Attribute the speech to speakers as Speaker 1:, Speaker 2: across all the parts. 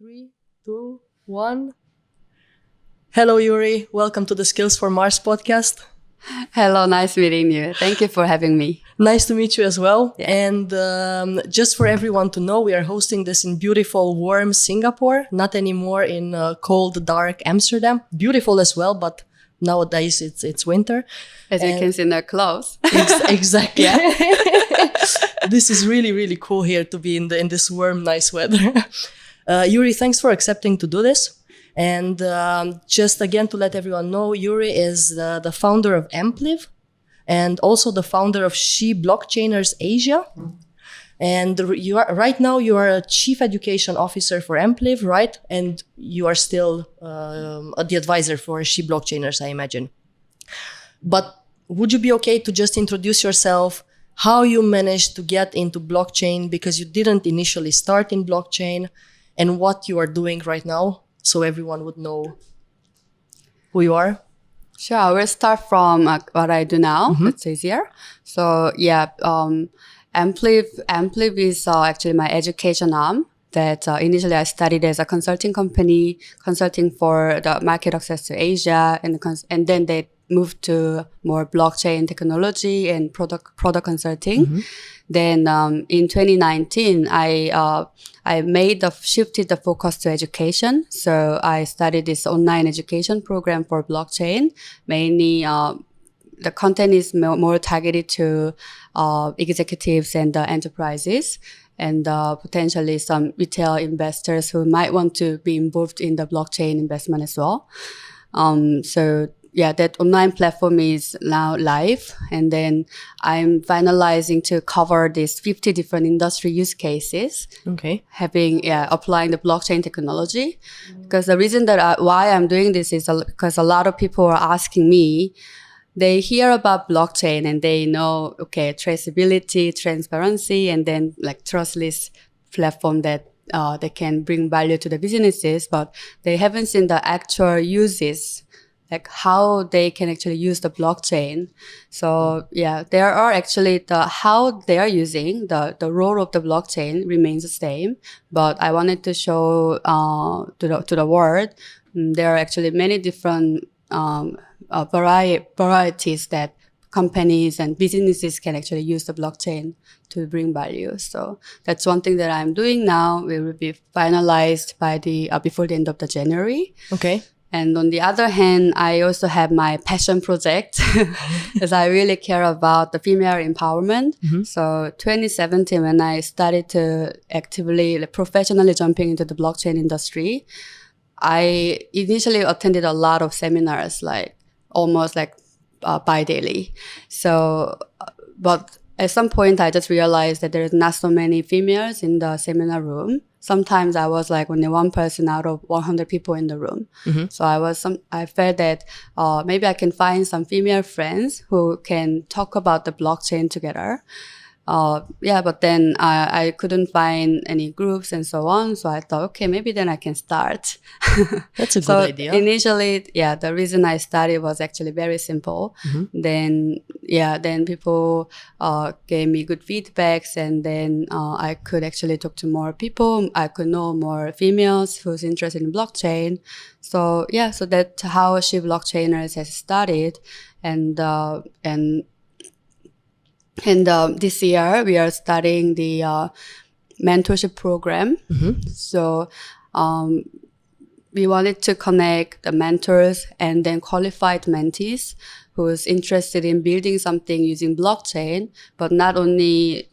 Speaker 1: 3, 2, 1. Hello, Yuree. Welcome to the Skills for Mars podcast.
Speaker 2: Hello, nice meeting you. Thank you for having me.
Speaker 1: Nice to meet you as well.
Speaker 2: Yeah.
Speaker 1: And just for everyone to know, we are hosting this in beautiful, warm Singapore, not anymore in cold, dark Amsterdam. Beautiful as well, but nowadays it's winter.
Speaker 2: As you can see in our clothes.
Speaker 1: Exactly. This is really, really cool here to be in this warm, nice weather. Yuree, thanks for accepting to do this. And just again to let everyone know, Yuree is the founder of Ampliv and also the founder of She Blockchainers Asia. And right now you are a chief education officer for Ampliv, right? And you are still the advisor for She Blockchainers, I imagine. But would you be okay to just introduce yourself, how you managed to get into blockchain, because you didn't initially start in blockchain, and what you are doing right now, so everyone would know who you are?
Speaker 2: Sure, I will start from what I do now. It's easier. So yeah, Ampliv is actually my education arm that initially I studied as a consulting company, consulting for the market access to Asia, and then they moved to more blockchain technology and product consulting. Then in 2019, I shifted the focus to education. So I studied this online education program for blockchain. Mainly, the content is more targeted to executives and enterprises, and potentially some retail investors who might want to be involved in the blockchain investment as well. So yeah, that online platform is now live, and then I'm finalizing to cover these 50 different industry use cases.
Speaker 1: Okay.
Speaker 2: Applying the blockchain technology. Because the reason that why I'm doing this is because a lot of people are asking me, they hear about blockchain and they know, okay, traceability, transparency, and then like trustless platform that they can bring value to the businesses, but they haven't seen the actual uses, like how they can actually use the blockchain. So yeah, there are actually how they are using the role of the blockchain remains the same, but I wanted to show to the world there are actually many different varieties that companies and businesses can actually use the blockchain to bring value. So that's one thing that I'm doing now. We will be finalized by before the end of the January.
Speaker 1: Okay.
Speaker 2: And on the other hand, I also have my passion project because I really care about the female empowerment. So 2017, when I started to actively, professionally jumping into the blockchain industry, I initially attended a lot of seminars, almost bi-daily. So, but at some point, I just realized that there's not so many females in the seminar room. Sometimes I was only one person out of 100 people in the room. So I felt that maybe I can find some female friends who can talk about the blockchain together. But then I couldn't find any groups and so on. So I thought, okay, maybe then I can start.
Speaker 1: That's a good idea.
Speaker 2: Initially, the reason I started was actually very simple. Then people gave me good feedbacks, and then I could actually talk to more people. I could know more females who's interested in blockchain. So that's how She Blockchainers has started, and this year we are starting the mentorship program. So we wanted to connect the mentors and then qualified mentees who's interested in building something using blockchain, but not only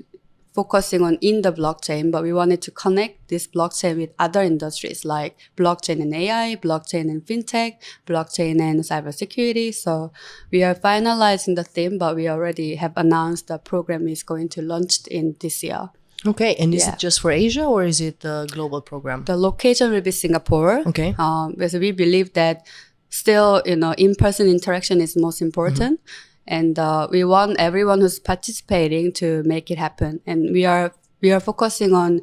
Speaker 2: focusing on in the blockchain, but we wanted to connect this blockchain with other industries like blockchain and AI, blockchain and fintech, blockchain and cybersecurity. So we are finalizing the theme, but we already have announced the program is going to launch in this year.
Speaker 1: Okay, and is it just for Asia or is it a global program?
Speaker 2: The location will be Singapore.
Speaker 1: Okay.
Speaker 2: Because we believe that still, in-person interaction is most important. And we want everyone who's participating to make it happen. And we are focusing on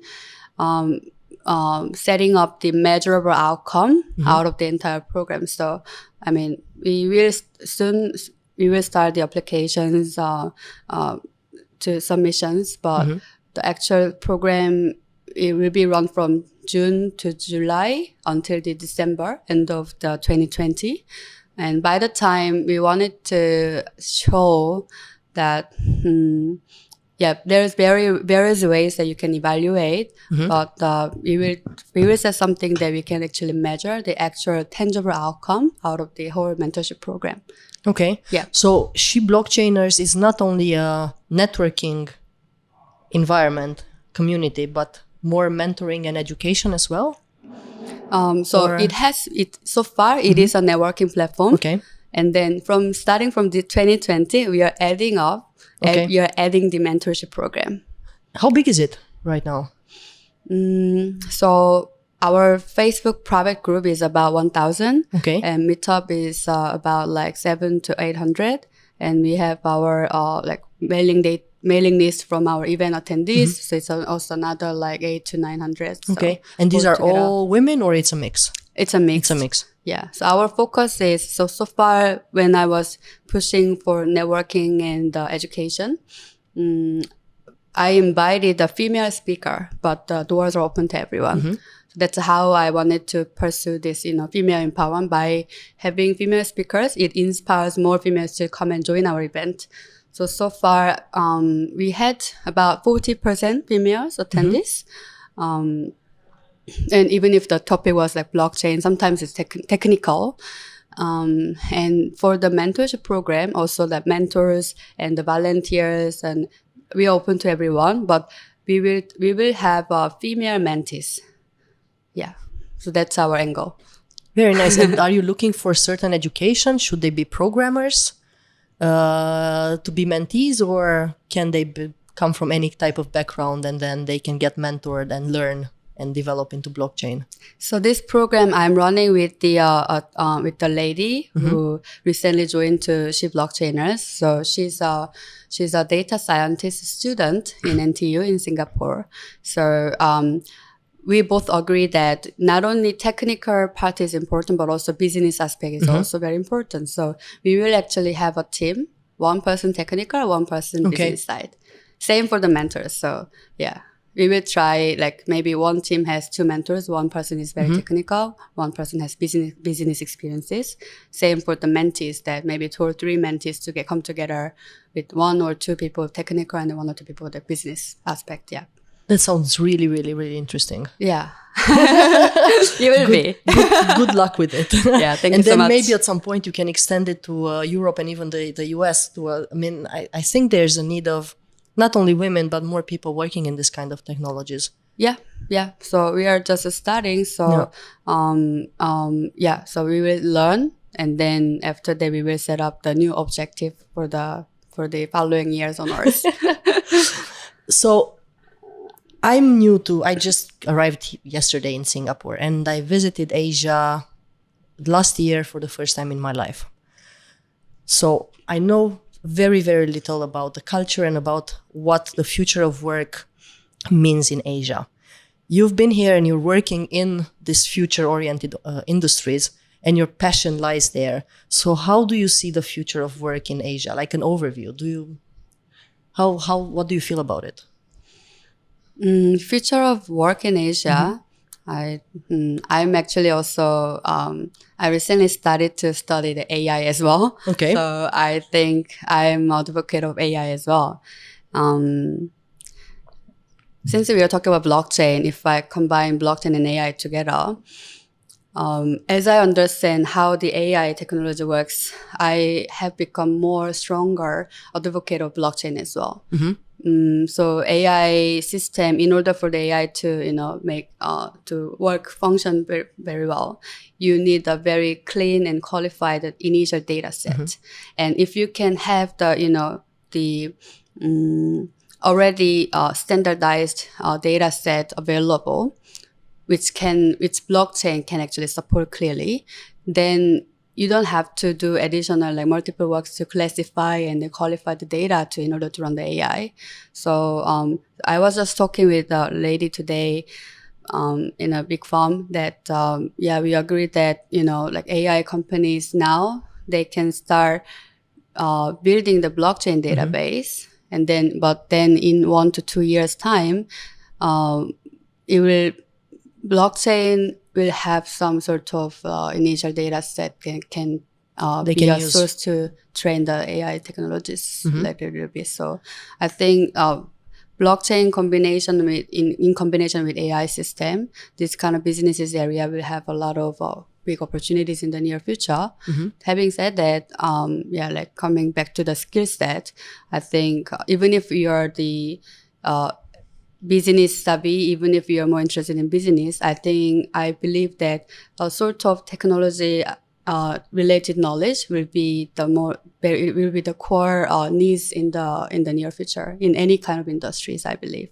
Speaker 2: setting up the measurable outcome out of the entire program. So, I mean, we will start the applications to submissions, but the actual program, it will be run from June to July until the December, end of the 2020. And by the time we wanted to show that, there's various ways that you can evaluate, but we will say something that we can actually measure the actual tangible outcome out of the whole mentorship program.
Speaker 1: Okay.
Speaker 2: Yeah.
Speaker 1: So She Blockchainers is not only a networking environment, community, but more mentoring and education as well?
Speaker 2: So far it is a networking platform.
Speaker 1: Okay.
Speaker 2: And then starting from the 2020, we are adding up.
Speaker 1: Okay.
Speaker 2: We are adding the mentorship program.
Speaker 1: How big is it right now?
Speaker 2: So our Facebook private group is about 1,000.
Speaker 1: Okay.
Speaker 2: And Meetup is about like 700 to 800. And we have our mailing list from our event attendees. So it's also another like 800 to 900. So
Speaker 1: okay. And these are all women, or it's a mix?
Speaker 2: It's a mix.
Speaker 1: It's a mix.
Speaker 2: Yeah. So our focus is, so far when I was pushing for networking and education, I invited a female speaker, but the doors are open to everyone. So that's how I wanted to pursue this, female empowerment. By having female speakers, it inspires more females to come and join our event. So far, we had about 40% females attendees. And even if the topic was like blockchain, sometimes it's technical. And for the mentorship program, also the mentors and the volunteers, and we are open to everyone, but we will have female mentees. Yeah. So that's our angle.
Speaker 1: Very nice. And are you looking for certain education? Should they be programmers to be mentees, or can they come from any type of background and then they can get mentored and learn and develop into blockchain?
Speaker 2: So this program I'm running with the lady who recently joined to She Blockchainers. So she's a data scientist student in NTU in Singapore. So we both agree that not only technical part is important, but also business aspect is also very important. So we will actually have a team, one person technical, one person business side. Same for the mentors. So yeah, we will try, like maybe one team has 2 mentors, one person is very technical, one person has business experiences. Same for the mentees, that maybe 2 or 3 mentees to come together with 1 or 2 people technical and 1 or 2 people with the business aspect. Yeah.
Speaker 1: That sounds really, really, really interesting.
Speaker 2: Yeah. You will be.
Speaker 1: Good luck with it.
Speaker 2: Yeah, thank you so much.
Speaker 1: And then maybe at some point you can extend it to Europe and even the US. I think there's a need of not only women, but more people working in this kind of technologies.
Speaker 2: Yeah. So we are just starting. So, so we will learn. And then after that, we will set up the new objective for the following years onwards.
Speaker 1: So I just arrived yesterday in Singapore, and I visited Asia last year for the first time in my life. So I know very, very little about the culture and about what the future of work means in Asia. You've been here and you're working in these future-oriented industries, and your passion lies there. So how do you see the future of work in Asia? Like an overview. What do you feel about it?
Speaker 2: Future of work in Asia. I'm actually also, I recently started to study the AI as well.
Speaker 1: Okay.
Speaker 2: So I think I'm an advocate of AI as well. Since we are talking about blockchain, if I combine blockchain and AI together, as I understand how the AI technology works, I have become more stronger advocate of blockchain as well. So AI system, in order for the AI to, make, to work, function very, very well, you need a very clean and qualified initial data set. And if you can have the already standardized data set available, which blockchain can actually support clearly, then you don't have to do additional multiple works to classify and qualify the data in order to run the AI. So I was just talking with a lady today in a big firm that we agree that AI companies now, they can start building the blockchain database, but then in 1 to 2 years time, it will blockchain will have some sort of initial data set can
Speaker 1: They
Speaker 2: be
Speaker 1: can
Speaker 2: a
Speaker 1: use.
Speaker 2: source to train the AI technologies later a little bit. So I think blockchain combination with in combination with AI system, this kind of businesses area will have a lot of big opportunities in the near future. Having said that, like coming back to the skill set, I think even if you're the business savvy, even if you're more interested in business, I believe that a sort of technology related knowledge will be the core needs in the near future in any kind of industries, I believe.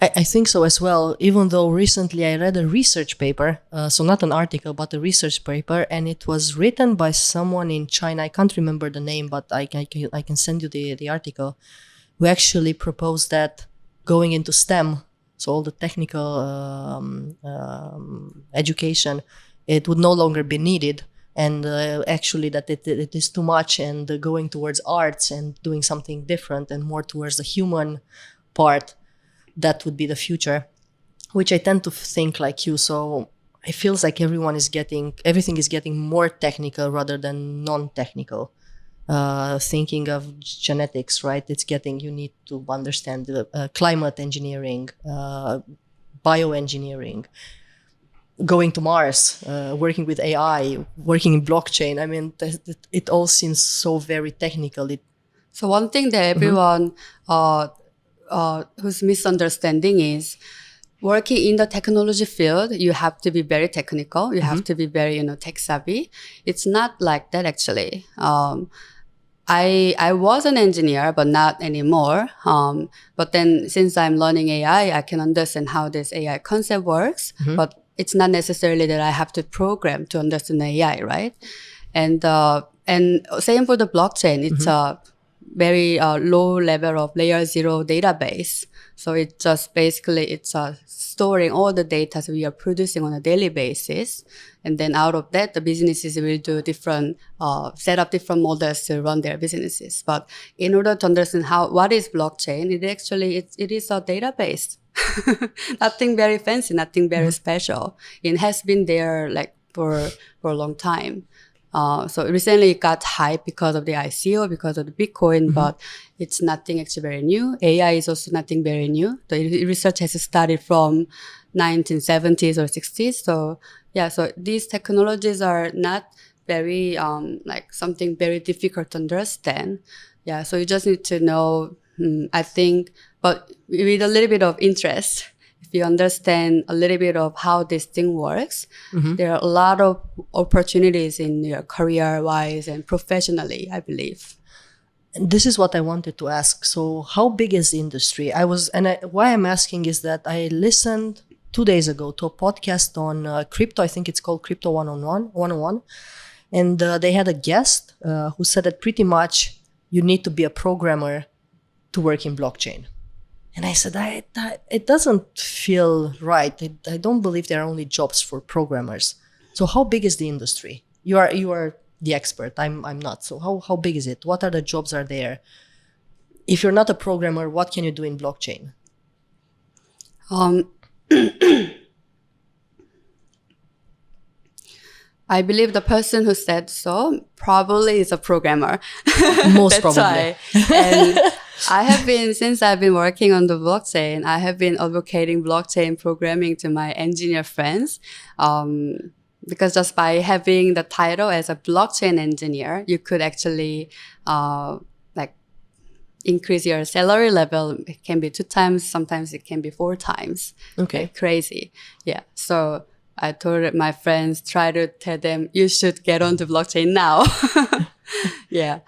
Speaker 1: I think so as well, even though recently I read a research paper, so not an article, but a research paper, and it was written by someone in China. I can't remember the name, but I can send you the article, who actually proposed that going into STEM, so all the technical education, it would no longer be needed. And actually that it is too much, and going towards arts and doing something different and more towards the human part, that would be the future, which I tend to think like you. So it feels like everything is getting more technical rather than non-technical. Thinking of genetics, right? You need to understand climate engineering, bioengineering, going to Mars, working with AI, working in blockchain. I mean, it all seems so very technical.
Speaker 2: So one thing that everyone who's misunderstanding is working in the technology field, you have to be very technical. You have to be very, tech savvy. It's not like that actually. I was an engineer, but not anymore. But then since I'm learning AI, I can understand how this AI concept works, but it's not necessarily that I have to program to understand AI, right? And same for the blockchain. It's a very low level of layer 0 database. So it just basically, it's storing all the data we are producing on a daily basis. And then out of that, the businesses will do set up different models to run their businesses. But in order to understand what is blockchain, it is a database. Nothing very fancy, nothing very special. It has been there like for a long time. So recently it got hype because of the ICO, because of the Bitcoin, but it's nothing actually very new. AI is also nothing very new. The research has started from 1970s or 60s. So these technologies are not very, like something very difficult to understand. Yeah. So you just need to know, I think, but with a little bit of interest, if you understand a little bit of how this thing works, there are a lot of opportunities in your career-wise and professionally, I believe.
Speaker 1: And this is what I wanted to ask. So how big is the industry? Why I'm asking is that I listened 2 days ago to a podcast on crypto. I think it's called Crypto 101. And they had a guest who said that pretty much you need to be a programmer to work in blockchain. And I said, it doesn't feel right. I don't believe there are only jobs for programmers. So how big is the industry? You are the expert. I'm not. So how big is it? What are the jobs are there? If you're not a programmer, what can you do in blockchain?
Speaker 2: I believe the person who said so probably is a programmer.
Speaker 1: Most probably.
Speaker 2: And since I've been working on the blockchain, I have been advocating blockchain programming to my engineer friends. Because just by having the title as a blockchain engineer, you could actually, increase your salary level. It can be 2 times, sometimes it can be 4 times.
Speaker 1: Okay.
Speaker 2: Like crazy. Yeah. So I told my friends, try to tell them, you should get onto blockchain now. Yeah.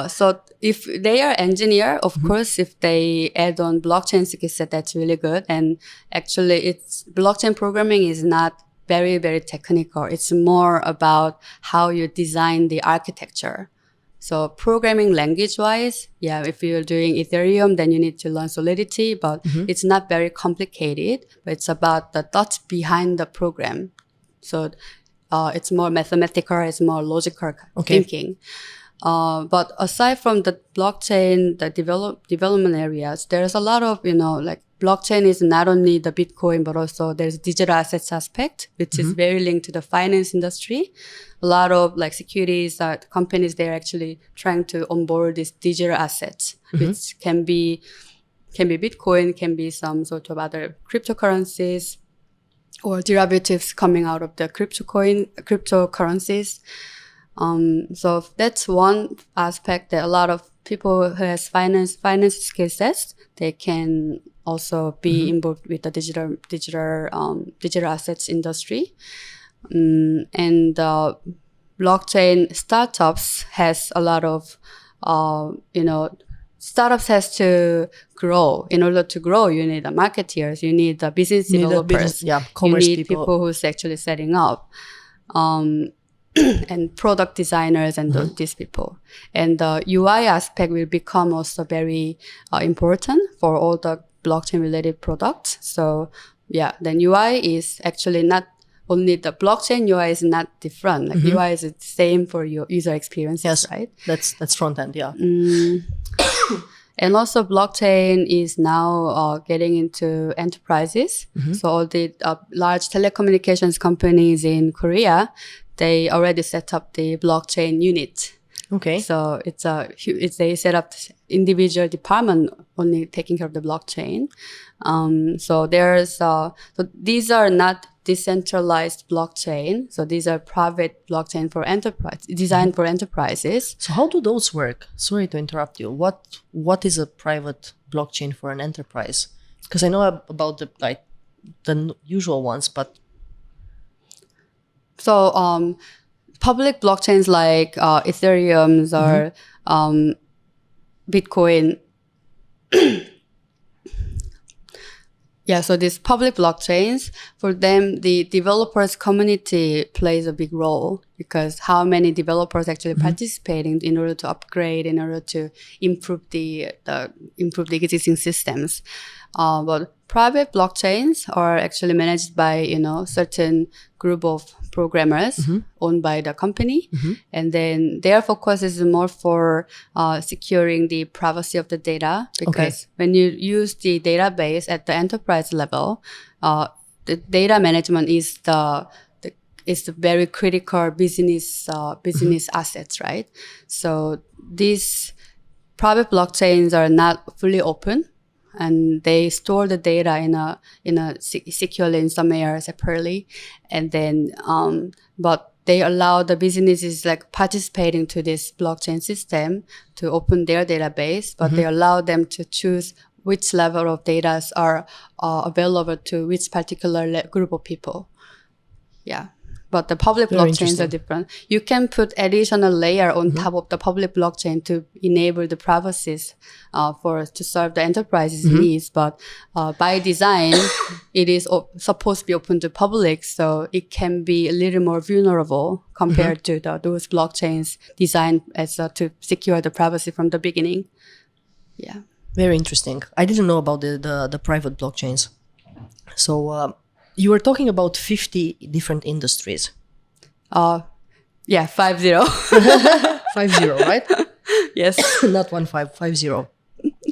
Speaker 2: So if they are engineer, of course, if they add on blockchain skill set, that's really good. And actually blockchain programming is not very, very technical. It's more about how you design the architecture. So programming language wise, if you're doing Ethereum, then you need to learn Solidity, but it's not very complicated, but it's about the thoughts behind the program. So it's more mathematical, it's more logical thinking. But aside from the blockchain, the development areas, there's a lot of, blockchain is not only the Bitcoin, but also there's digital assets aspect, which is very linked to the finance industry. A lot of like securities companies, they're actually trying to onboard these digital assets, which can be Bitcoin, can be some sort of other cryptocurrencies or derivatives coming out of the cryptocurrencies. So that's one aspect that a lot of people who has finance skill sets, they can also be involved with the digital assets industry. And blockchain startups has a lot of, startups has to grow. In order to grow, you need the marketeers, you need the business developers,
Speaker 1: commerce
Speaker 2: you need people who's actually setting up. And product designers and these people. And the UI aspect will become also very important for all the blockchain related products. So then UI is actually not only the blockchain UI is not different. Like UI is the same for your user experiences, right?
Speaker 1: That's front end,
Speaker 2: And also blockchain is now getting into enterprises. So all the large telecommunications companies in Korea, they already set up the blockchain unit.
Speaker 1: Okay.
Speaker 2: So they set up individual department only taking care of the blockchain. So these are not decentralized blockchain. So these are private blockchain for enterprise, designed for enterprises.
Speaker 1: So how do those work? Sorry to interrupt you. What is a private blockchain for an enterprise? Because I know about the usual ones, but
Speaker 2: so public blockchains like Ethereum or Bitcoin. So these public blockchains, for them, the developers community plays a big role because how many developers actually participating in order to upgrade, in order to improve the existing systems. But private blockchains are actually managed by, certain group of programmers owned by the company. And then their focus is more for securing the privacy of the data because when you use the database at the enterprise level, the data management is the very critical business assets, right? So these private blockchains are not fully open. And they store the data in a securely in somewhere separately, and then but they allow the businesses like participating to this blockchain system to open their database, but they allow them to choose which level of data are available to which particular group of people. But the public blockchains are different. You can put additional layer on top of the public blockchain to enable the privacies to serve the enterprise's needs. But by design, it is supposed to be open to public, so it can be a little more vulnerable compared to those blockchains designed as to secure the privacy from the beginning.
Speaker 1: Very interesting. I didn't know about the private blockchains. So you were talking about 50 different industries.
Speaker 2: 50.
Speaker 1: 50, right?
Speaker 2: Yes.
Speaker 1: Not 50.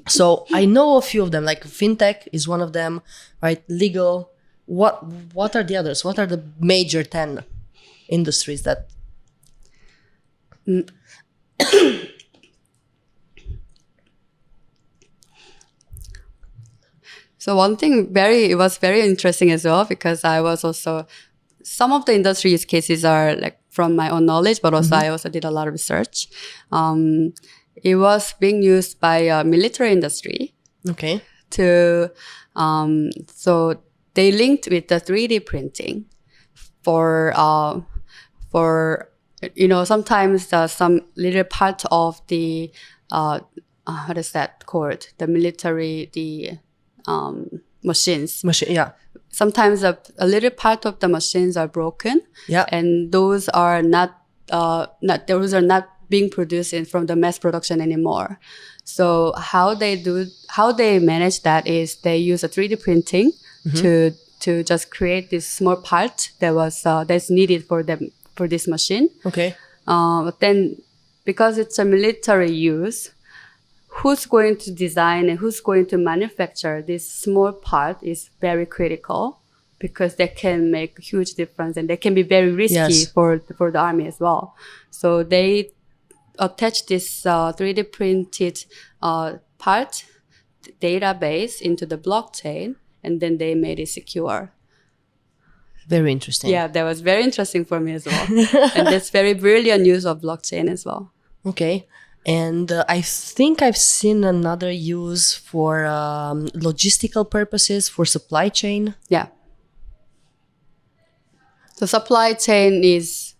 Speaker 1: So I know a few of them, like fintech is one of them, right? Legal. What are the others? What are the major 10 industries that...
Speaker 2: So one thing it was very interesting as well, because I was also, some of the industry use cases are like from my own knowledge, but also I also did a lot of research. It was being used by military industry.
Speaker 1: Okay.
Speaker 2: So they linked with the 3D printing for sometimes some little part of the, what is that called? The military, machines. Sometimes a little part of the machines are broken. And those are not being produced from the mass production anymore. So how they manage that is they use a 3D printing to just create this small part that's needed for this machine.
Speaker 1: Okay.
Speaker 2: But then because it's a military use, who's going to design and who's going to manufacture this small part is very critical, because they can make huge difference and they can be very risky for the army as well. So they attach this 3D printed part database into the blockchain, and then they made it secure.
Speaker 1: Very interesting.
Speaker 2: Yeah, that was very interesting for me as well. And that's very brilliant use of blockchain as well.
Speaker 1: Okay. And I think I've seen another use for logistical purposes, for supply chain.
Speaker 2: Yeah. So supply chain is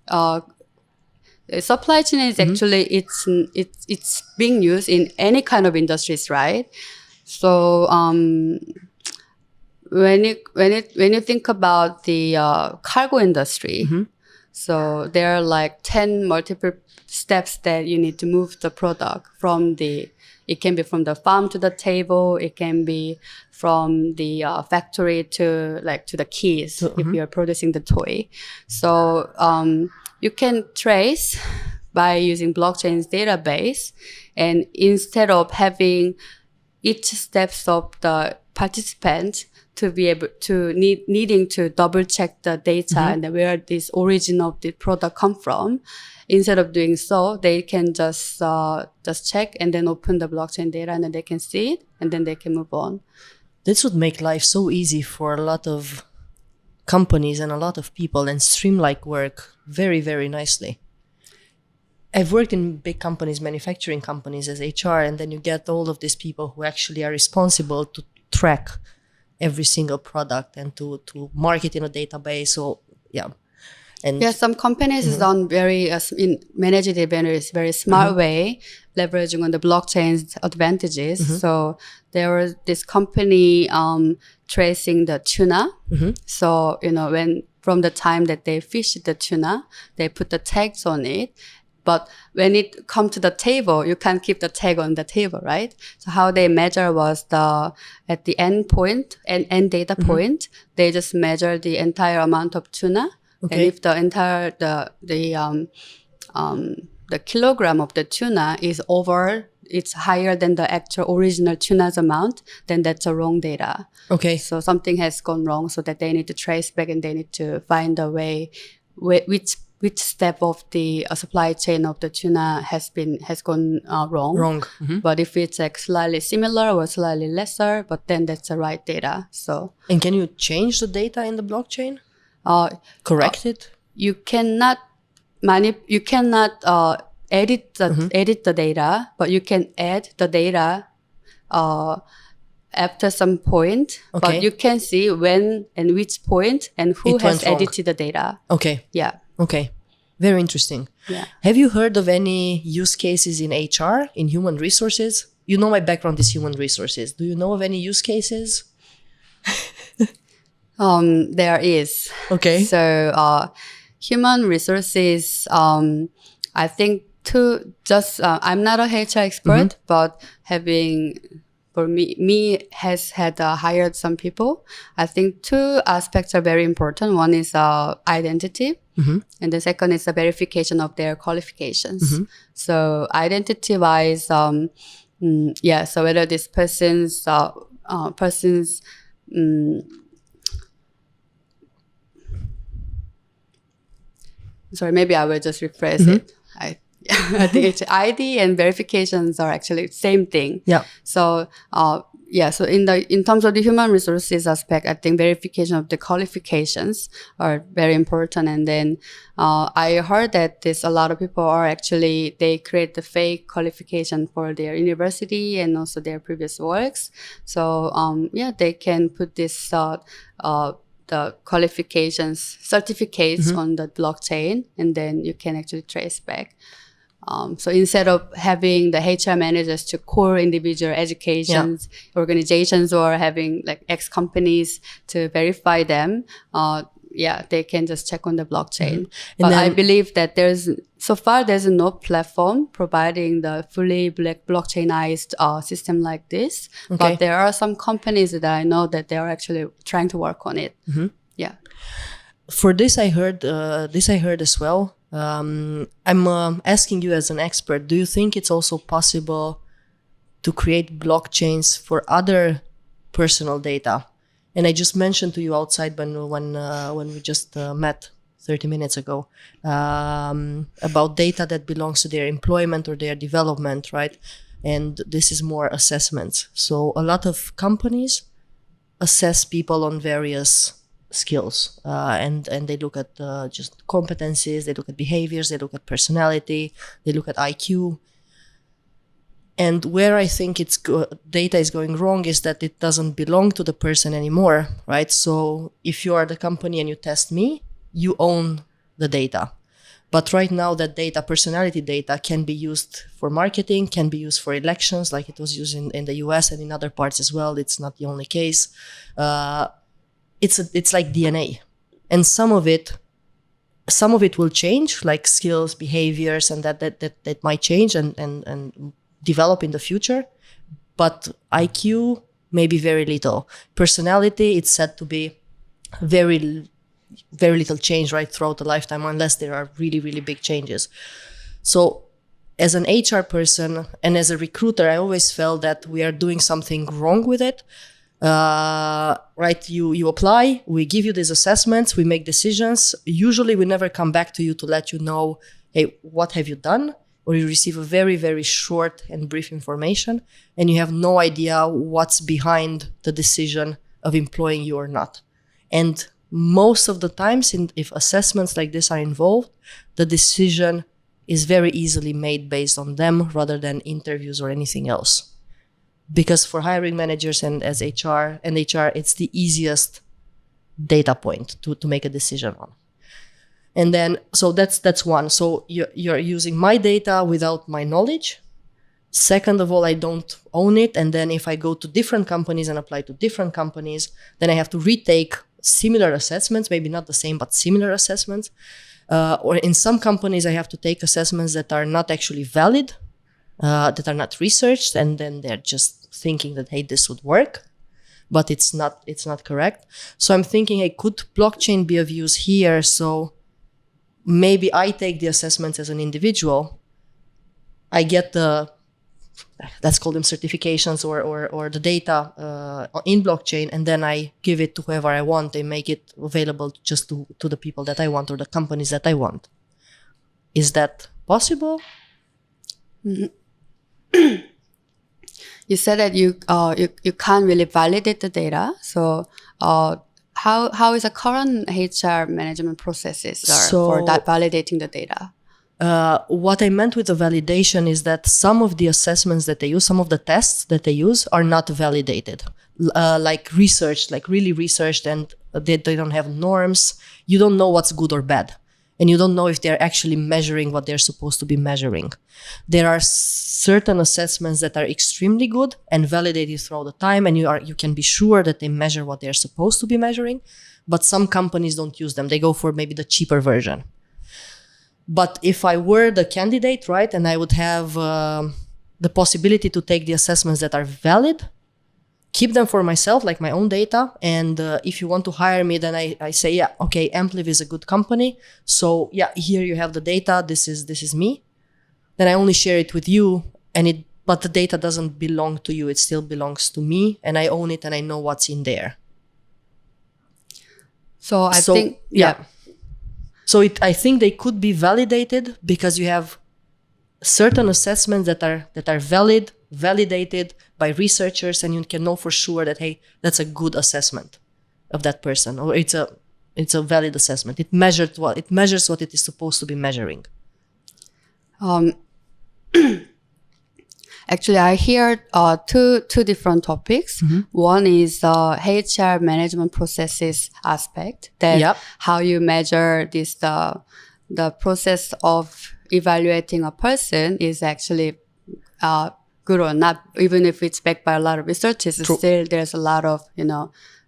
Speaker 2: actually it's being used in any kind of industries, right? So when you think about the cargo industry, so there are like 10 multiple steps that you need to move the product from it can be from the farm to the table, it can be from the factory to the keys if you're producing the toy. So you can trace by using blockchain's database, and instead of having each steps of the participant to be able to needing to double check the data and where this origin of the product come from, instead of doing so, they can just check and then open the blockchain data, and then they can see it, and then they can move on.
Speaker 1: This would make life so easy for a lot of companies and a lot of people, and streamline work very, very nicely. I've worked in big companies, manufacturing companies as HR, and then you get all of these people who actually are responsible to track every single product and to mark it in a database. So yeah. And
Speaker 2: some companies is done manage it in a very smart way, leveraging on the blockchain's advantages. So there was this company tracing the tuna. So when from the time that they fish the tuna, they put the tags on it. But when it comes to the table, you can't keep the tag on the table, right? So how they measure was at the end point and end data point, they just measure the entire amount of tuna. Okay. And if the entire the kilogram of the tuna is it's higher than the actual original tuna's amount, then that's a wrong data. Okay. So something has gone wrong, so that they need to trace back and they need to find a way which step of the supply chain of the tuna has gone wrong. But if it's like slightly similar or slightly lesser, but then that's the right data. So.
Speaker 1: And can you change the data in the blockchain? Correct it?
Speaker 2: You cannot edit the data, but you can add the data after some point. Okay. But you can see when and which point and who has edited the data.
Speaker 1: Okay.
Speaker 2: Yeah.
Speaker 1: Okay. Very interesting.
Speaker 2: Yeah.
Speaker 1: Have you heard of any use cases in HR, in human resources? You know my background is human resources. Do you know of any use cases?
Speaker 2: There is. Okay. So human resources, I think I'm not a HR expert, but has hired some people. I think two aspects are very important. One is identity, and the second is the verification of their qualifications. So identity-wise, so whether this person's sorry, maybe I will just rephrase it. I think it's ID and verifications are actually the same thing. Yeah. So, so in terms of the human resources aspect, I think verification of the qualifications are very important. And then, I heard that a lot of people they create the fake qualification for their university and also their previous works. So, they can put this, the qualifications, certificates on the blockchain, and then you can actually trace back. So instead of having the HR managers to call individual educations, organizations, or having like X companies to verify them, they can just check on the blockchain. But I believe that there's no platform providing the fully blockchainized system like this. Okay. But there are some companies that I know that they are actually trying to work on it. Yeah.
Speaker 1: For this, I heard as well. I'm asking you as an expert, do you think it's also possible to create blockchains for other personal data. And I just mentioned to you outside when we just met 30 minutes ago about data that belongs to their employment or their development, right? And this is more assessments. So a lot of companies assess people on various skills, and they look at just competencies, they look at behaviors, they look at personality, they look at IQ. And where I think data is going wrong is that it doesn't belong to the person anymore, right? So if you are the company and you test me, you own the data. But right now that data, personality data, can be used for marketing, can be used for elections, like it was used in the US and in other parts as well. It's not the only case. It's like DNA. And some of it will change, like skills, behaviors, and that might change and develop in the future. But IQ, maybe very little. Personality, it's said to be very little change, right, throughout the lifetime, unless there are really, really big changes. So as an HR person and as a recruiter, I always felt that we are doing something wrong with it. Right, you apply, we give you these assessments, we make decisions. Usually we never come back to you to let you know, hey, what have you done? Or you receive a very, very short and brief information, and you have no idea what's behind the decision of employing you or not. And most of the times, if assessments like this are involved, the decision is very easily made based on them rather than interviews or anything else. Because for hiring managers and as HR, it's the easiest data point to make a decision on. And then, so that's one. So you're using my data without my knowledge. Second of all, I don't own it. And then if I go to different companies and apply to different companies, then I have to retake similar assessments, maybe not the same, but similar assessments. Or in some companies, I have to take assessments that are not actually valid, that are not researched. And then they're just thinking that, hey, this would work. But it's not correct. So I'm thinking, hey, could blockchain be of use here? So maybe I take the assessments as an individual. I get let's call them certifications or the data in blockchain, and then I give it to whoever I want. They make it available just to the people that I want or the companies that I want. Is that possible?
Speaker 2: Mm-hmm. You said that you can't really validate the data. So how is the current HR management processes for that validating the data?
Speaker 1: What I meant with the validation is that some of the assessments that they use, some of the tests that they use are not validated, like researched, like really researched, and they don't have norms. You don't know what's good or bad. And you don't know if they're actually measuring what they're supposed to be measuring. There are certain assessments that are extremely good and validated throughout the time, and you can be sure that they measure what they're supposed to be measuring. But some companies don't use them. They go for maybe the cheaper version. But if I were the candidate, right, and I would have the possibility to take the assessments that are valid, keep them for myself, like my own data. And if you want to hire me, then I say, yeah, okay, Ampliv is a good company. So yeah, here you have the data. This is me. Then I only share it with you, but the data doesn't belong to you. It still belongs to me, and I own it, and I know what's in there.
Speaker 2: So I think,
Speaker 1: yeah. So I think they could be validated because you have certain assessments that are validated by researchers, and you can know for sure that, hey, that's a good assessment of that person, or it's a valid assessment. It measures what it is supposed to be measuring.
Speaker 2: Actually, I hear two different topics. Mm-hmm. One is HR management processes aspect, that how you measure this the process of evaluating a person is actually good or not. Even if it's backed by a lot of research, still there's a lot of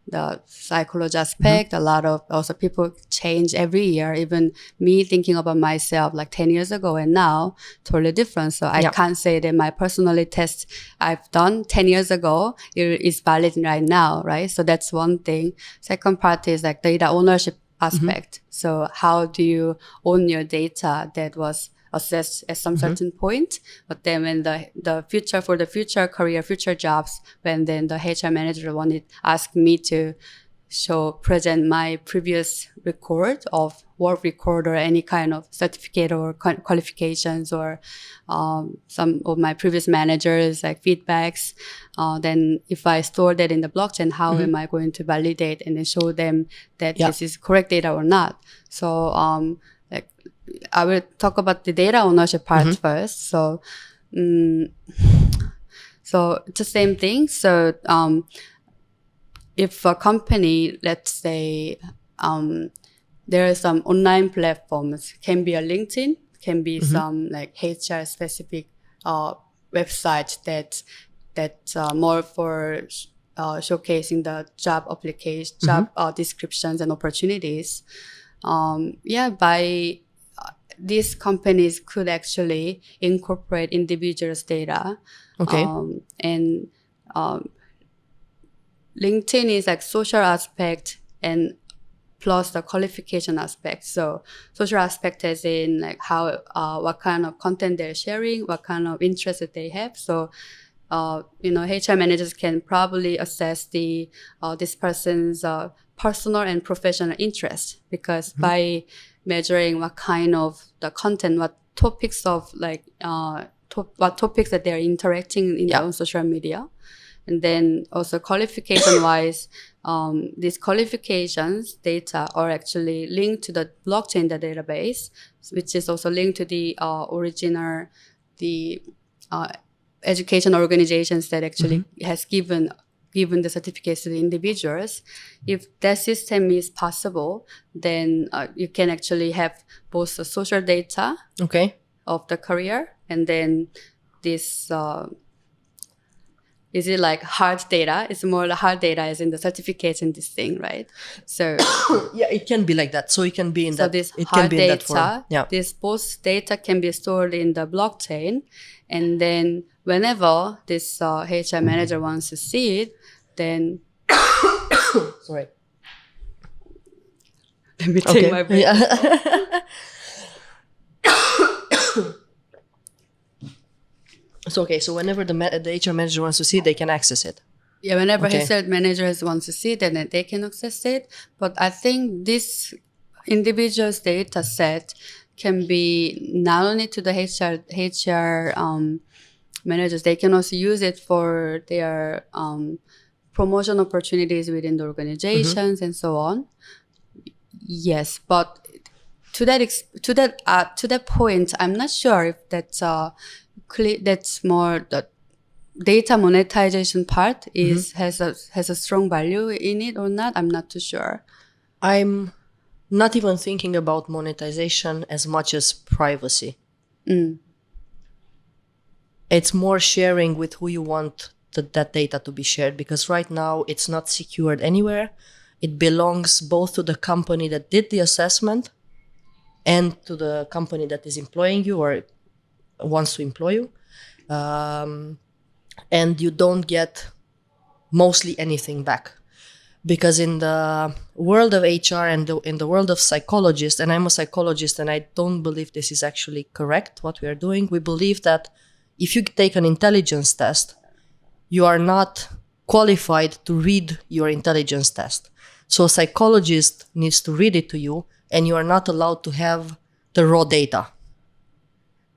Speaker 2: the psychology aspect. Mm-hmm. A lot of also people change every year. Even me thinking about myself like 10 years ago and now, totally different. So I can't say that my personality test I've done 10 years ago is valid right now, right? So that's one thing. Second part is like data ownership aspect. Mm-hmm. So how do you own your data that was assessed at some certain point. But then when the future career, future jobs, when then the HR manager asked me to present my previous record of work record or any kind of certificate or qualifications or some of my previous managers like feedbacks. Then if I store that in the blockchain, how am I going to validate and then show them that this is correct data or not? So like I will talk about the data ownership part first. So so it's the same thing. So if a company, let's say, there are some online platforms, can be a LinkedIn, can be some like HR specific website that's more for showcasing the job application, job descriptions and opportunities. By these companies could actually incorporate individuals' data. And LinkedIn is like social aspect and plus the qualification aspect. So social aspect as in like how, what kind of content they're sharing, what kind of interest that they have. So, HR managers can probably assess this person's, personal and professional interest because by measuring what kind of the content, what topics of like, what topics that they're interacting in their own social media. And then also qualification-wise, these qualifications data are actually linked to the blockchain database, which is also linked to the original, education organizations that actually has given the certificates to the individuals. If that system is possible, then you can actually have both the social data of the career and then this is it like hard data? It's more the hard data as in the certificates and this thing, right? So
Speaker 1: yeah, it can be like that. So it can be in that.
Speaker 2: This
Speaker 1: it
Speaker 2: hard
Speaker 1: can be
Speaker 2: data,
Speaker 1: in that form. Yeah.
Speaker 2: This both data can be stored in the blockchain, and then whenever this HR manager wants to see it, then
Speaker 1: sorry.
Speaker 2: Let me take my break.
Speaker 1: So whenever the HR manager wants to see it, they can access it.
Speaker 2: Yeah, whenever HR managers wants to see it, then they can access it. But I think this individual's data set can be not only to the HR managers, they can also use it for their promotion opportunities within the organizations and so on. Yes, but to that point, I'm not sure if that's more the data monetization part has a strong value in it or not. I'm not too sure.
Speaker 1: I'm not even thinking about monetization as much as privacy. It's more sharing with who you want that data to be shared, because right now it's not secured anywhere. It belongs both to the company that did the assessment and to the company that is employing you or wants to employ you. And you don't get mostly anything back. Because in the world of HR and in the world of psychologists, and I'm a psychologist and I don't believe this is actually correct, what we are doing, we believe that if you take an intelligence test, you are not qualified to read your intelligence test. So a psychologist needs to read it to you, and you are not allowed to have the raw data,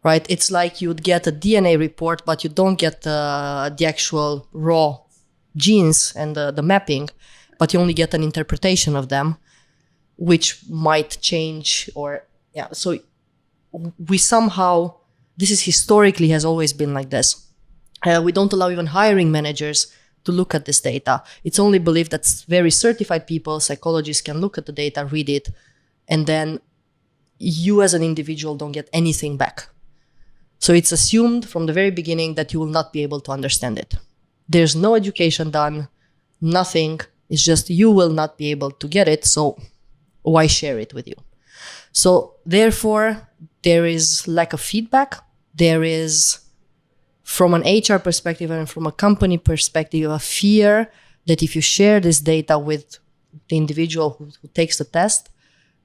Speaker 1: right? It's like you'd get a DNA report, but you don't get the actual raw genes and the mapping, but you only get an interpretation of them, which might change So we somehow, this is historically has always been like this. We don't allow even hiring managers to look at this data. It's only believed that very certified people, psychologists, can look at the data, read it, and then you as an individual don't get anything back. So it's assumed from the very beginning that you will not be able to understand it. There's no education done, nothing. It's just you will not be able to get it, so why share it with you? So therefore, there is lack of feedback. There is, from an HR perspective and from a company perspective, a fear that if you share this data with the individual who takes the test,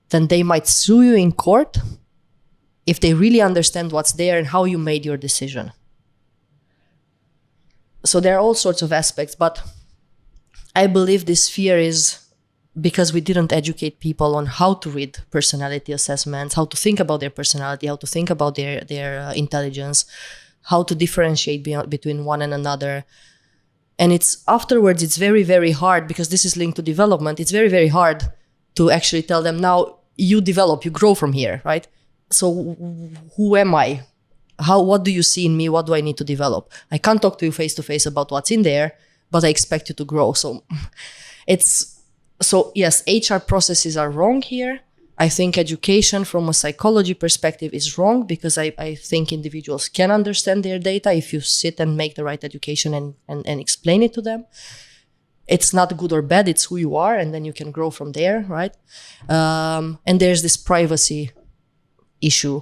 Speaker 1: then they might sue you in court if they really understand what's there and how you made your decision. So there are all sorts of aspects, but I believe this fear is because we didn't educate people on how to read personality assessments, how to think about their personality, how to think about their intelligence, how to differentiate between one and another. And it's afterwards, it's very, very hard, because this is linked to development. It's very, very hard to actually tell them, now you develop, you grow from here, right? So who am I? What do you see in me? What do I need to develop? I can't talk to you face to face about what's in there, but I expect you to grow. So yes, HR processes are wrong here. I think education from a psychology perspective is wrong, because I think individuals can understand their data if you sit and make the right education and explain it to them. It's not good or bad, it's who you are, and then you can grow from there, right? And there's this privacy issue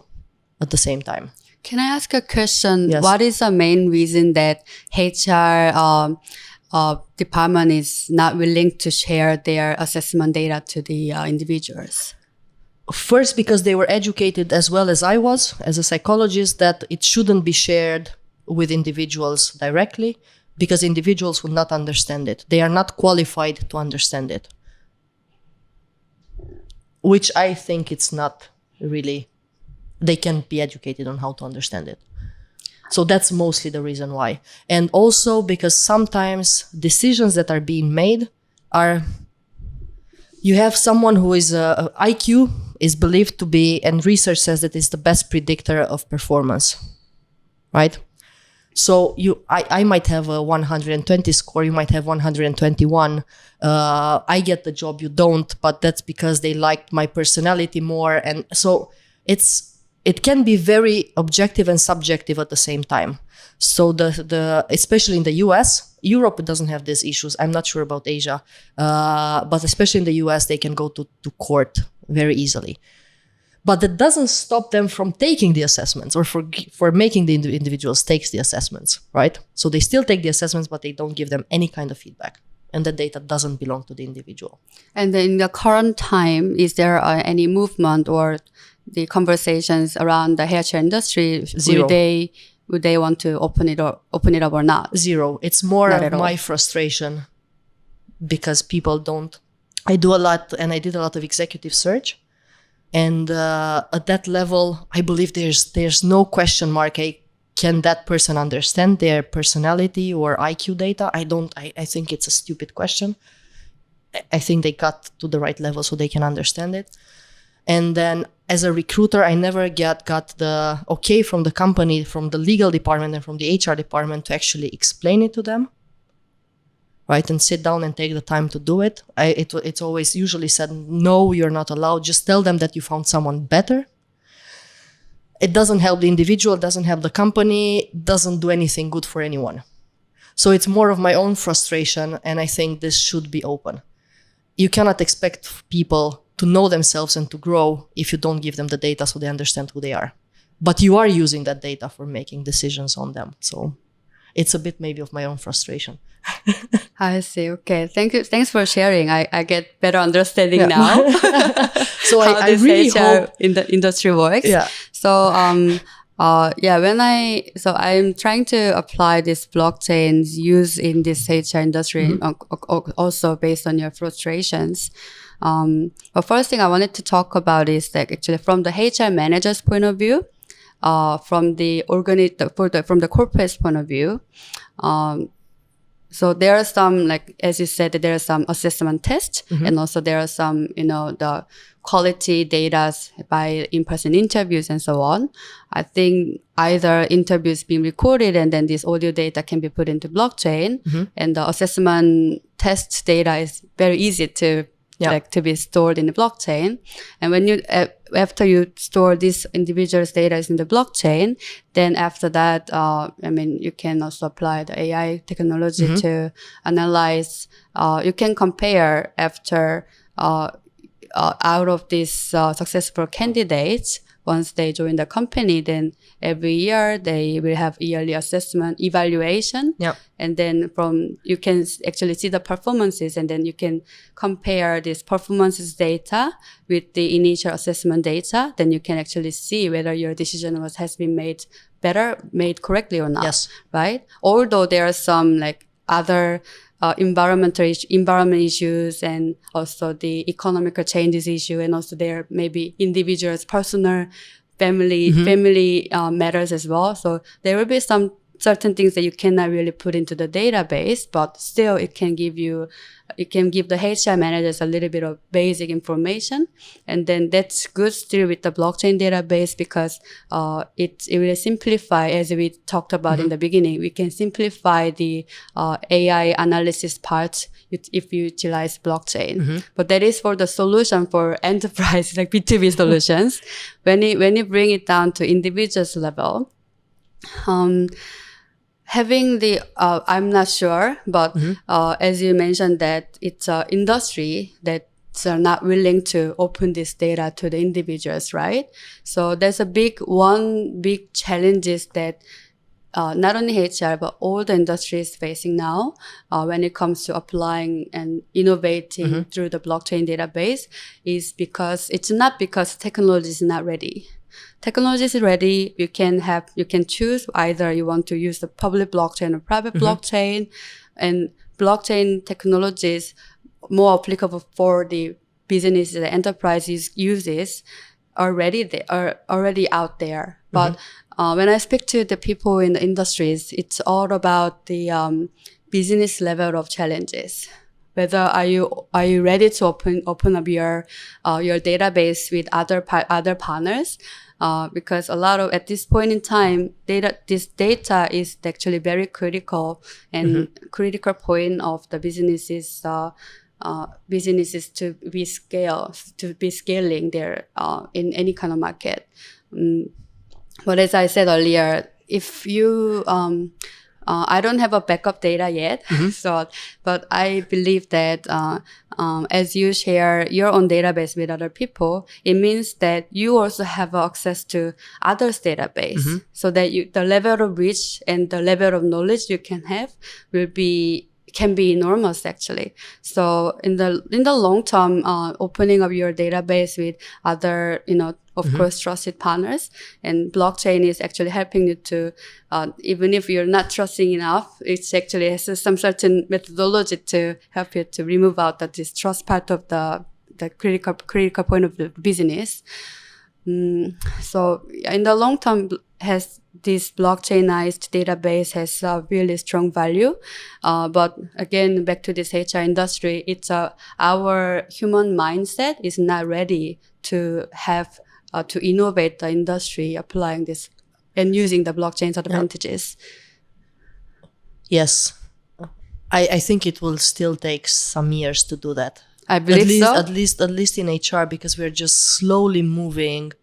Speaker 1: at the same time.
Speaker 2: Can I ask a question?
Speaker 1: Yes.
Speaker 2: What is the main reason that HR department is not willing to share their assessment data to the individuals?
Speaker 1: First, because they were educated as well as I was as a psychologist that it shouldn't be shared with individuals directly, because individuals would not understand it. They are not qualified to understand it. Which I think it's not really, they can't be educated on how to understand it. So that's mostly the reason why. And also because sometimes decisions that are being made are, you have someone who is IQ is believed to be, and research says that it's the best predictor of performance, right? So I might have a 120 score, you might have 121. I get the job, you don't, but that's because they liked my personality more. And so it can be very objective and subjective at the same time. So especially in the US, Europe doesn't have these issues. I'm not sure about Asia, but especially in the US, they can go to court very easily. But that doesn't stop them from taking the assessments, or for making the individuals takes the assessments, right? So they still take the assessments, but they don't give them any kind of feedback. And the data doesn't belong to the individual. And
Speaker 2: in the current time, is there any movement or the conversations around the hair care industry?
Speaker 1: Zero.
Speaker 2: Would they want to open it up or not?
Speaker 1: Zero. It's more of my frustration, because people don't. I do a lot, and I did a lot of executive search. And at that level, I believe there's no question mark. Can that person understand their personality or IQ data? I think it's a stupid question. I think they got to the right level so they can understand it. And then as a recruiter, I never got the okay from the company, from the legal department and from the HR department to actually explain it to them, right? And sit down and take the time to do it. It's always usually said, no, you're not allowed. Just tell them that you found someone better. It doesn't help the individual, doesn't help the company, doesn't do anything good for anyone. So it's more of my own frustration, and I think this should be open. You cannot expect people to know themselves and to grow if you don't give them the data so they understand who they are. But you are using that data for making decisions on them. So it's a bit maybe of my own frustration.
Speaker 2: I see. Okay. Thank you. Thanks for sharing. I get better understanding now.
Speaker 1: So I really hope
Speaker 2: in the industry works.
Speaker 1: Yeah.
Speaker 2: So I'm trying to apply this blockchain's use in this HR industry, also based on your frustrations. But first thing I wanted to talk about is that actually from the HR manager's point of view, from the corporate's point of view, so there are some, like, as you said, there are some assessment tests, and also there are some, the quality data by in-person interviews and so on. I think either interviews being recorded and then this audio data can be put into blockchain, and the assessment test data is very easy to to be stored in the blockchain. And when after you store this individual's data in the blockchain, then after that, you can also apply the AI technology to analyze. You can compare after out of these successful candidates, once they join the company, then every year they will have yearly assessment evaluation.
Speaker 1: Yeah.
Speaker 2: And then you can actually see the performances, and then you can compare this performances data with the initial assessment data. Then you can actually see whether your decision has been made correctly or not.
Speaker 1: Yes.
Speaker 2: Right? Although there are some like other environment issues, and also the economical changes issue, and also there may be individuals' personal family matters as well. So there will be some certain things that you cannot really put into the database, but still it can give the HR managers a little bit of basic information. And then that's good still with the blockchain database, because it will simplify, as we talked about in the beginning, we can simplify the AI analysis part if you utilize blockchain. But that is for the solution for enterprise, like B2B solutions. When you bring it down to individuals level, having the, I'm not sure, but as you mentioned that it's an industry that are not willing to open this data to the individuals, right? So there's one big challenge is that not only HR, but all the industries facing now when it comes to applying and innovating through the blockchain database is because it's not because technology is not ready. Technology is ready. You can choose either you want to use the public blockchain or private blockchain, and blockchain technologies more applicable for the businesses that enterprises uses are already out there. But when I speak to the people in the industries, it's all about the business level of challenges. Whether are you ready to open up your database with other partners? Because at this point in time, this data is actually very critical and critical point of the businesses to be scaling their in any kind of market. But as I said earlier, if you I don't have a backup data yet, but I believe that as you share your own database with other people, it means that you also have access to others' database, so that the level of reach and the level of knowledge you can have can be enormous actually. So in the long term, opening up your database with other, of course, trusted partners, and blockchain is actually helping you to, even if you're not trusting enough, it's actually has some certain methodology to help you to remove out that distrust part of the critical point of the business. So in the long term, this blockchainized database has a really strong value. But again, back to this HR industry, it's our human mindset is not ready to have to innovate the industry applying this and using the blockchain's advantages.
Speaker 1: Yes, I think it will still take some years to do that.
Speaker 2: I believe so.
Speaker 1: At least in HR, because we're just slowly moving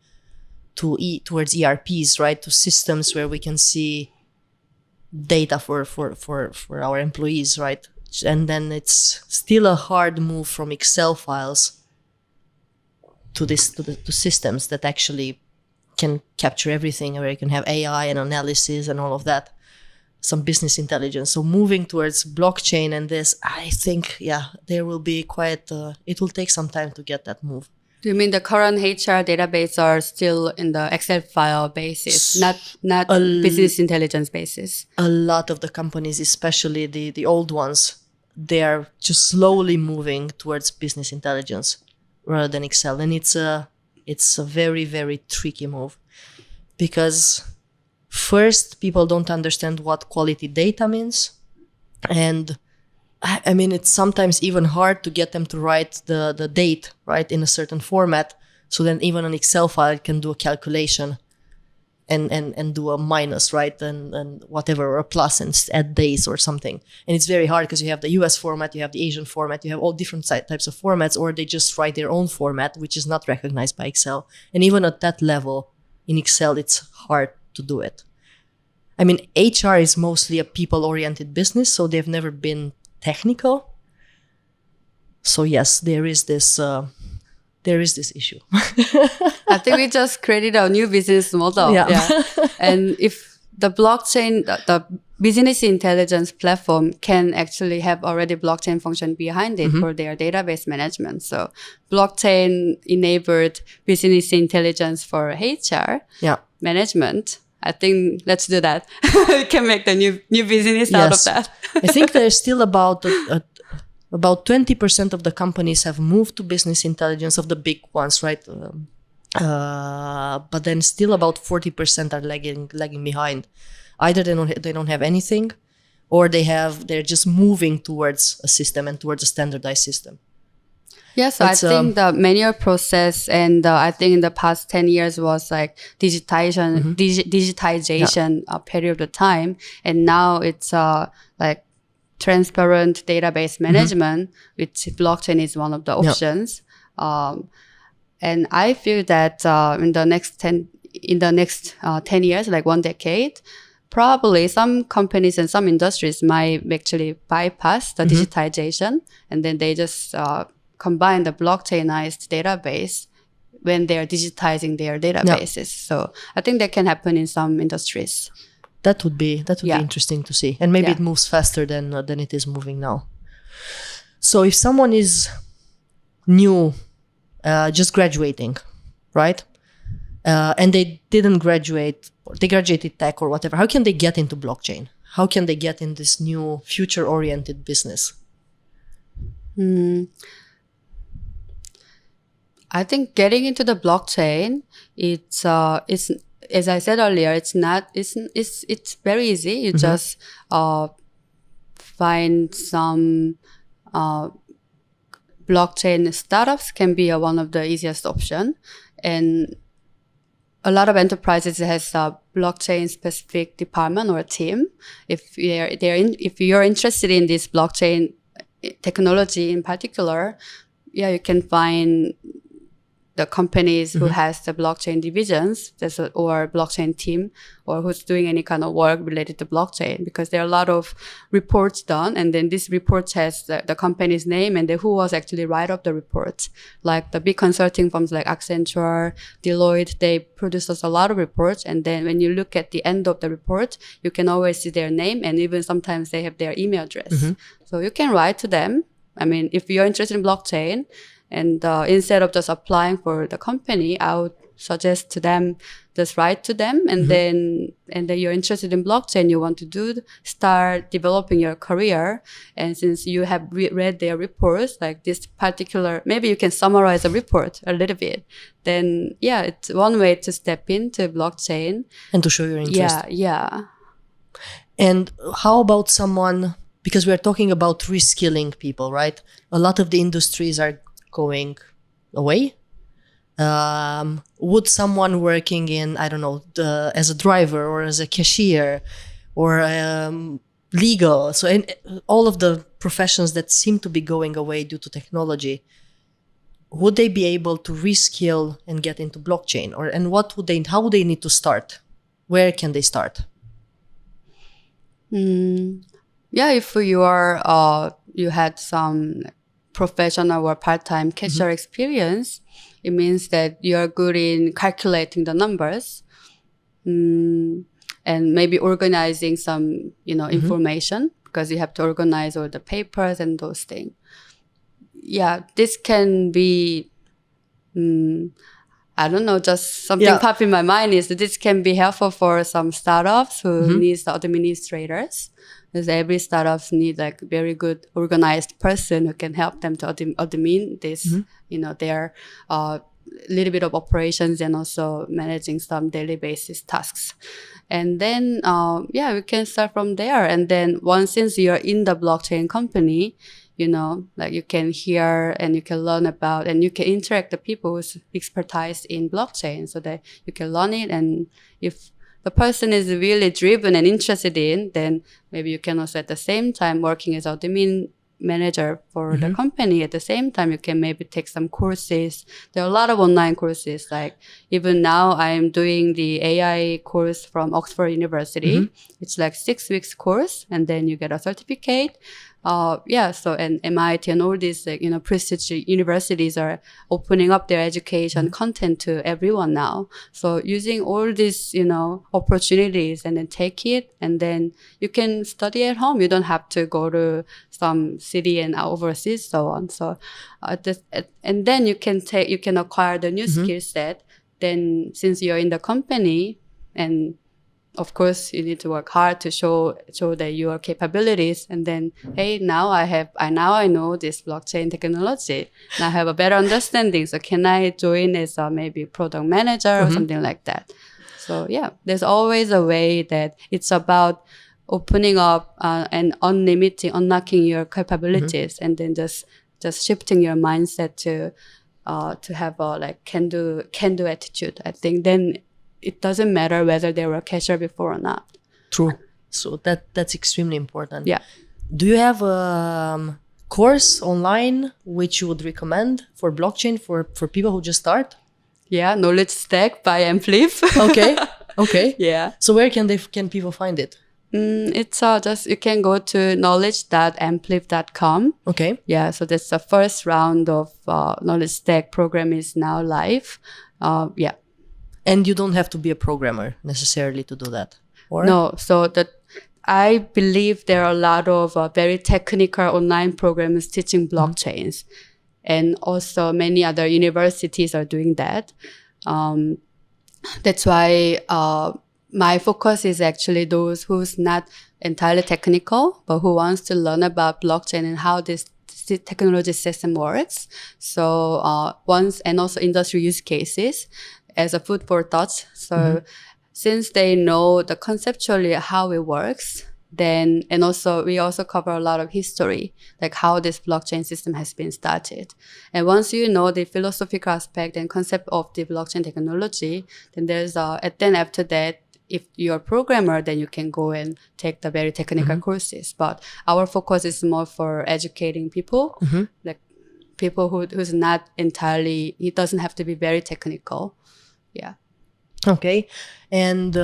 Speaker 1: towards ERPs, right? To systems where we can see data for our employees, right? And then it's still a hard move from Excel files to systems that actually can capture everything, where you can have AI and analysis and all of that, some business intelligence. So moving towards blockchain and this, I think, there will be quite, it will take some time to get that move.
Speaker 2: Do you mean the current HR database are still in the Excel file basis, not business intelligence basis? A
Speaker 1: lot of the companies, especially the old ones, they are just slowly moving towards business intelligence rather than Excel. And it's a very, very tricky move, because first, people don't understand what quality data means. And I mean, it's sometimes even hard to get them to write the date, right, in a certain format. So then even an Excel file can do a calculation and do a minus, right, and whatever, or a plus, and add days or something. And it's very hard because you have the US format, you have the Asian format, you have all different types of formats, or they just write their own format, which is not recognized by Excel. And even at that level in Excel, it's hard to do it. I mean, HR is mostly a people-oriented business, so they've never been technical. So yes, there is this there is this issue.
Speaker 2: I think we just created a new business model.
Speaker 1: Yeah.
Speaker 2: And if the blockchain, the business intelligence platform can actually have already blockchain function behind it for their database management. So blockchain enabled business intelligence for HR management. I think let's do that. We can make the new business out of that.
Speaker 1: I think there's still about 20% of the companies have moved to business intelligence, of the big ones, right? But then still about 40% are lagging behind. Either they don't have anything, or they're just moving towards a system and towards a standardized system.
Speaker 2: Yes, I think the manual process, and I think in the past 10 years was like digitization period of time. And now it's like transparent database management, which blockchain is one of the options. And I feel that in the next 10 years, like 1 decade, probably some companies and some industries might actually bypass the digitization, and then they just combine the blockchainized database when they're digitizing their databases. So I think that can happen in some industries.
Speaker 1: That would be interesting to see, and maybe it moves faster than it is moving now. So if someone is new, just graduating, right, and they didn't graduate, or they graduated tech or whatever, how can they get into blockchain? How can they get in this new future-oriented business?
Speaker 2: I think getting into the blockchain, it's as I said earlier, it's very easy. You just find some blockchain startups can be one of the easiest option, and a lot of enterprises has a blockchain specific department or a team. If you're interested in this blockchain technology in particular, you can find the companies who has the blockchain divisions or blockchain team, or who's doing any kind of work related to blockchain, because there are a lot of reports done, and then this report has the company's name and who was actually write up the reports. Like the big consulting firms like Accenture, Deloitte, they produce us a lot of reports, and then when you look at the end of the report, you can always see their name, and even sometimes they have their email address. So you can write to them. I mean, if you're interested in blockchain, and instead of just applying for the company, I would suggest to them, just write to them, and then you're interested in blockchain, you want to start developing your career. And since you have read their reports, like this particular, maybe you can summarize a report a little bit. Then it's one way to step into blockchain and
Speaker 1: to show your interest.
Speaker 2: Yeah.
Speaker 1: And how about someone, because we're talking about reskilling people, right? A lot of the industries are going away. Would someone working in, I don't know, as a driver or as a cashier or legal, so in all of the professions that seem to be going away due to technology, would they be able to reskill and get into blockchain? How would they need to start? Where can they start?
Speaker 2: If you had some professional or part-time cashier experience, it means that you are good in calculating the numbers, and maybe organizing some, information, because you have to organize all the papers and those things. This can be, I don't know, just something pop in my mind is that this can be helpful for some startups who needs the administrators. Because every startups need like very good organized person who can help them to admin this, their little bit of operations, and also managing some daily basis tasks. And then, we can start from there. And then since you're in the blockchain company, like you can hear and you can learn about, and you can interact with people who's expertise in blockchain, so that you can learn it. And if the person is really driven and interested in, then maybe you can also at the same time working as admin manager for the company. At the same time, you can maybe take some courses. There are a lot of online courses. Like even now I'm doing the AI course from Oxford University. It's like 6 weeks course, and then you get a certificate. So and MIT and all these prestigious universities are opening up their education content to everyone now. So using all these opportunities and then take it, and then you can study at home. You don't have to go to some city and overseas, so on. So and then you can acquire the new skill set. Then since you're in the company, and of course, you need to work hard to show that your capabilities. And then, hey, now I know this blockchain technology. And I have a better understanding. So can I join as a maybe product manager or something like that? So yeah, there's always a way that it's about opening up and unlocking your capabilities, and then just shifting your mindset to have a can do attitude. I think then it doesn't matter whether they were a cashier before or not.
Speaker 1: True. So that's extremely important.
Speaker 2: Yeah.
Speaker 1: Do you have a course online which you would recommend for blockchain for people who just start?
Speaker 2: Yeah, Knowledge Stack by Ampliv.
Speaker 1: Okay.
Speaker 2: Yeah.
Speaker 1: So where can people find it?
Speaker 2: It's just you can go to knowledge.ampliv.com.
Speaker 1: Okay.
Speaker 2: Yeah, so that's the first round of Knowledge Stack program is now live. Yeah.
Speaker 1: And you don't have to be a programmer necessarily to do that, or?
Speaker 2: No. So I believe there are a lot of very technical online programs teaching blockchains, and also many other universities are doing that. That's why my focus is actually those who's not entirely technical, but who wants to learn about blockchain and how this technology system works. So and also industry use cases as a food for thought. So since they know the conceptually how it works, then, and also we also cover a lot of history, like how this blockchain system has been started. And once you know the philosophical aspect and concept of the blockchain technology, then then after that, if you're a programmer, then you can go and take the very technical courses. But our focus is more for educating people, like people who's not entirely, it doesn't have to be very technical. Yeah.
Speaker 1: Okay. And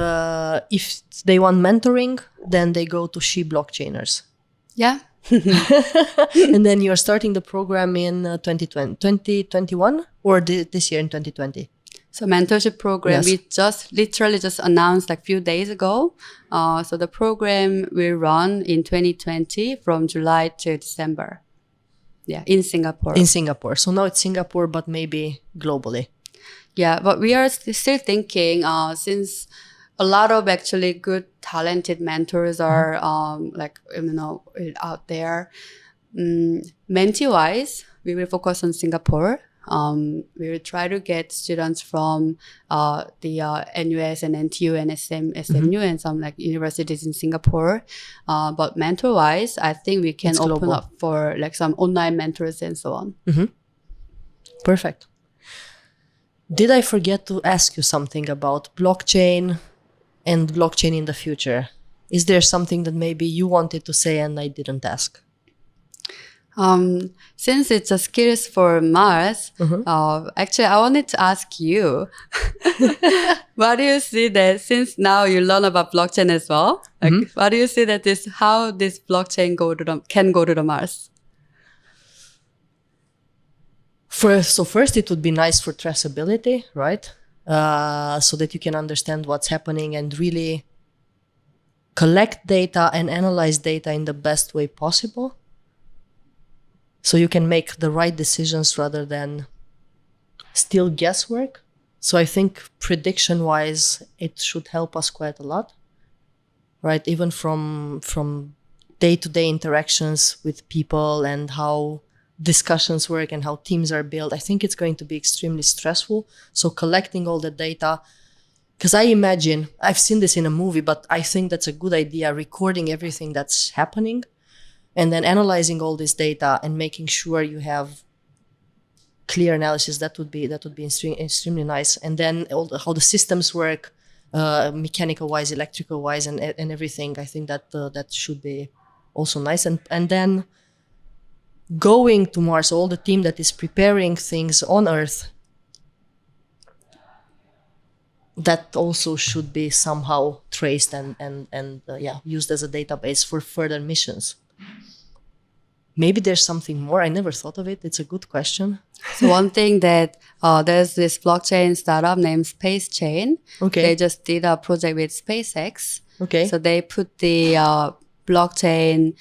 Speaker 1: if they want mentoring, then they go to She Blockchainers.
Speaker 2: Yeah.
Speaker 1: And then you're starting the program in 2021 or this year in 2020?
Speaker 2: So mentorship program,
Speaker 1: Yes.
Speaker 2: we literally just announced like few days ago. So the program will run in 2020 from July to December. Yeah, in Singapore.
Speaker 1: In Singapore. So now it's Singapore, but maybe globally.
Speaker 2: Yeah, but we are still thinking, since a lot of actually good, talented mentors are out there. Mentee-wise, we will focus on Singapore. We will try to get students from the NUS and NTU and SMU and some like universities in Singapore. But mentor-wise, I think we can open up for like some online mentors and so on.
Speaker 1: Perfect. Did I forget to ask you something about blockchain and blockchain in the future? Is there something that maybe you wanted to say and I didn't ask?
Speaker 2: Since it's a skills for Mars, actually I wanted to ask you, what do you see that since now you learn about blockchain as well? Like, what do you see that how this blockchain can go to the Mars?
Speaker 1: First, it would be nice for traceability, right? So that you can understand what's happening and really collect data and analyze data in the best way possible. So you can make the right decisions rather than still guesswork. So I think prediction-wise, it should help us quite a lot, right? Even from day-to-day interactions with people and how discussions work and how teams are built. I think it's going to be extremely stressful. So collecting all the data, because I imagine, I've seen this in a movie, but I think that's a good idea, recording everything that's happening and then analyzing all this data and making sure you have clear analysis. That would be extremely nice. And then how the systems work, mechanical wise, electrical wise, and everything. I think that should be also nice. And then going to Mars, all the team that is preparing things on Earth, that also should be somehow traced and used as a database for further missions. maybe there's something more. I never thought of it. It's a good question.
Speaker 2: So one thing that there's this blockchain startup named Space Chain.
Speaker 1: Okay.
Speaker 2: They just did a project with SpaceX.
Speaker 1: Okay.
Speaker 2: So they put the blockchain,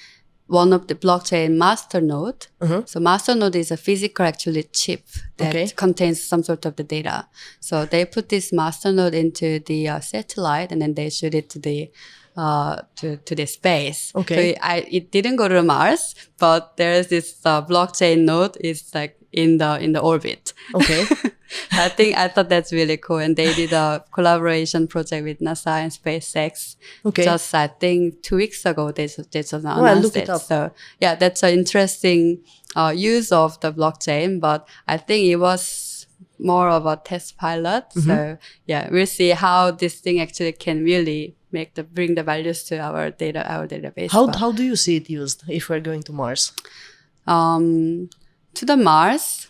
Speaker 2: one of the blockchain master node. So master node is a physical actually chip that contains some sort of the data. So they put this master node into the satellite, and then they shoot it to the space.
Speaker 1: Okay.
Speaker 2: So it didn't go to Mars, but there's this blockchain node is like in the orbit.
Speaker 1: Okay.
Speaker 2: I thought that's really cool. And they did a collaboration project with NASA and SpaceX.
Speaker 1: Okay.
Speaker 2: Just, I think 2 weeks ago, they just announced
Speaker 1: I'll look it up.
Speaker 2: So yeah, that's an interesting use of the blockchain, but I think it was more of a test pilot. So yeah, we'll see how this thing actually can really bring the values to our database.
Speaker 1: How do you see it used if we're going to Mars?
Speaker 2: To the Mars,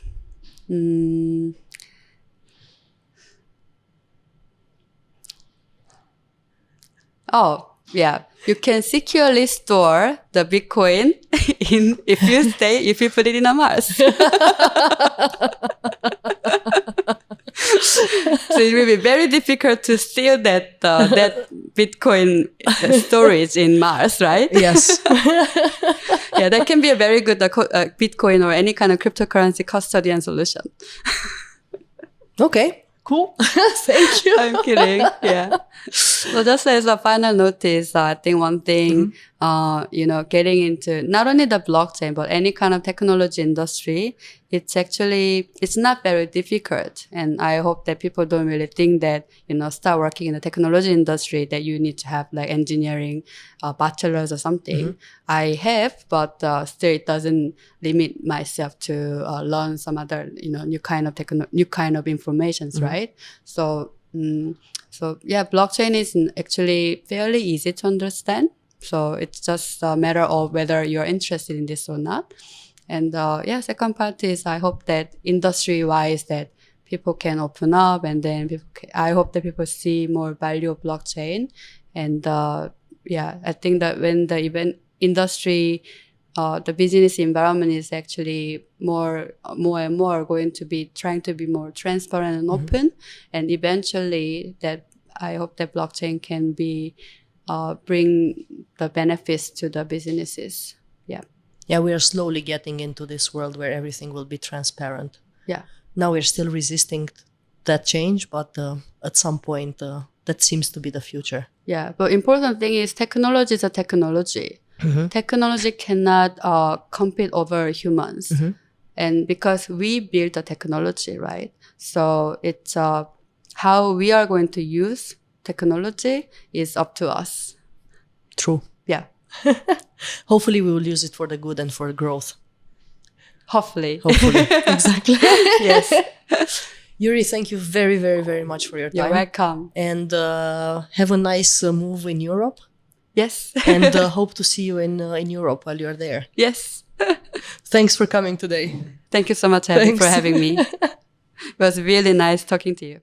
Speaker 2: oh, yeah. You can securely store the Bitcoin if you put it in a Mars. So it will be very difficult to steal that Bitcoin storage in Mars, right?
Speaker 1: Yes.
Speaker 2: Yeah, that can be a very good Bitcoin or any kind of cryptocurrency custodian solution.
Speaker 1: Okay, cool. Thank you.
Speaker 2: I'm kidding. Yeah. So just as a final notice, I think one thing, getting into not only the blockchain, but any kind of technology industry, it's not very difficult. And I hope that people don't really think that, start working in the technology industry that you need to have like engineering, bachelor's or something. I have, but still it doesn't limit myself to learn some other, new kind of informations, right? So yeah, blockchain is actually fairly easy to understand. So it's just a matter of whether you're interested in this or not. And second part is I hope that industry-wise that people can open up, and then I hope that people see more value of blockchain. And I think that when the event industry, the business environment is actually more and more going to be trying to be more transparent and open, and eventually that I hope that blockchain can be bring the benefits to the businesses.
Speaker 1: Yeah, we are slowly getting into this world where everything will be transparent.
Speaker 2: Yeah.
Speaker 1: Now we're still resisting that change, but at some point that seems to be the future.
Speaker 2: Yeah, but important thing is technology is a technology. Technology cannot compete over humans. And because we build the technology, right? So it's how we are going to use technology is up to us.
Speaker 1: True.
Speaker 2: Yeah.
Speaker 1: Hopefully we will use it for the good and for growth.
Speaker 2: Hopefully.
Speaker 1: Exactly.
Speaker 2: Yes.
Speaker 1: Yuree, thank you very, very, very much for your time.
Speaker 2: You're welcome.
Speaker 1: And have a nice move in Europe.
Speaker 2: Yes.
Speaker 1: And hope to see you in Europe while you're there.
Speaker 2: Yes.
Speaker 1: Thanks for coming today.
Speaker 2: Thank you so much, Abby, for having me. It was really nice talking to you.